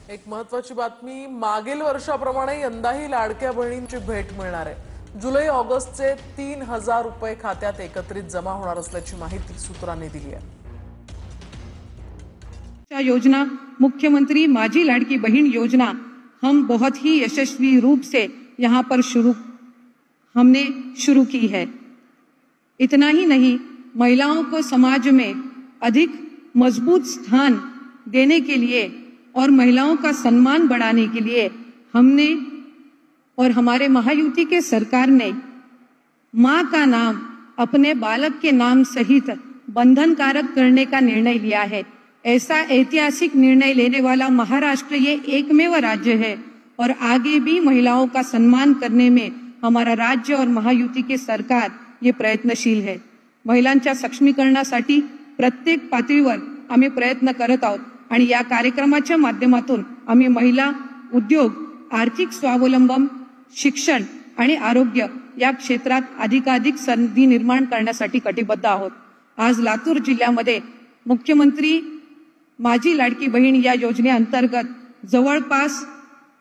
एक महत्त्वाची बातमी, मागील वर्षाप्रमाणे यंदाही लाडक्या बहिणींची भेट मिळणार आहे। जुलै ऑगस्टचे 3000 रुपये खात्यात एकत्रित जमा होणार असल्याची माहिती सूत्रांनी दिली आहे। योजना मुख्यमंत्री माझी लाडकी बहन योजना हम बहुत ही यशस्वी रूप से यहाँ पर हमने शुरू की है। इतना ही नहीं, महिलाओं को समाज में अधिक मजबूत स्थान देने के लिए और महिलाओं का सम्मान बढ़ाने के लिए हमने और हमारे महायुति के सरकार ने मां का नाम अपने बालक के नाम सहित बंधनकारक करने का निर्णय लिया है। ऐसा ऐतिहासिक निर्णय लेने वाला महाराष्ट्र ये एकमेव राज्य है और आगे भी महिलाओं का सम्मान करने में हमारा राज्य और महायुति के सरकार ये प्रयत्नशील है। महिलांच्या सक्षमीकरणासाठी प्रत्येक पातळीवर आम्ही प्रयत्न करत आहोत आणि या कार्यक्रमाच्या माध्यमातून आम्ही महिला, उद्योग, आर्थिक स्वावलंबन, शिक्षण आणि आरोग्य या क्षेत्रात अधिकाधिक संधी निर्माण करण्यासाठी कटिबद्ध आहोत। आज लातूर जिल्ह्यामध्ये मुख्यमंत्री माझी लाडकी बहीण या योजनेअंतर्गत जवळपास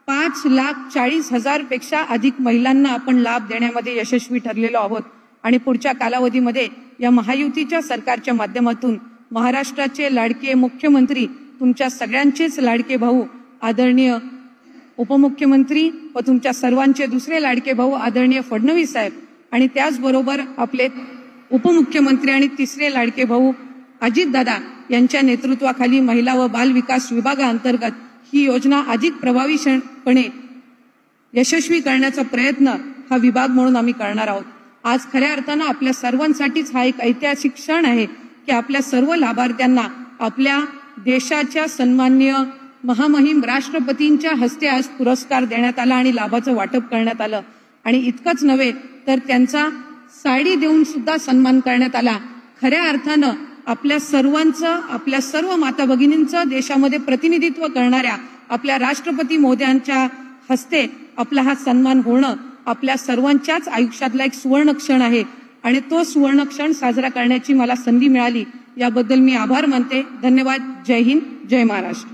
5,40,000 पेक्षा अधिक महिलांना आपण लाभ देण्यामध्ये यशस्वी ठरलेलो आहोत आणि पुढच्या कालावधीमध्ये या महायुतीच्या सरकारच्या माध्यमातून महाराष्ट्राचे लाडके मुख्यमंत्री, तुमच्या सगळ्यांचेच लाडके भाऊ आदरणीय उपमुख्यमंत्री व तुमच्या सर्वांचे दुसरे लाडके भाऊ आदरणीय फडणवीस साहेब आणि त्याचबरोबर आपले उपमुख्यमंत्री आणि तिसरे लाडके भाऊ अजितदादा यांच्या नेतृत्वाखाली महिला व बाल विकास विभागाअंतर्गत ही योजना अधिक प्रभावीपणे यशस्वी करण्याचा प्रयत्न हा विभाग म्हणून आम्ही करणार आहोत। आज खऱ्या अर्थानं आपल्या सर्वांसाठीच हा एक ऐतिहासिक क्षण आहे की आपल्या सर्व लाभार्थ्यांना आपल्या देशाच्या सन्माननीय महामहिम राष्ट्रपतींच्या हस्ते आज पुरस्कार देण्यात आला आणि लाभाचं वाटप करण्यात आलं आणि इतकंच नव्हे तर त्यांचा साडी देऊन सुद्धा सन्मान करण्यात आला। खऱ्या अर्थानं आपल्या सर्वांचं, आपल्या सर्व माता भगिनींचं देशामध्ये प्रतिनिधित्व करणाऱ्या आपल्या राष्ट्रपती महोदयांच्या हस्ते आपला हा सन्मान होणं आपल्या सर्वांच्याच आयुष्यातला एक सुवर्ण क्षण आहे आणि तो सुवर्ण क्षण साजरा करण्याची मला संधी मिळाली, याबद्दल मी आभार मानते। धन्यवाद। जय हिंद, जय महाराष्ट्र।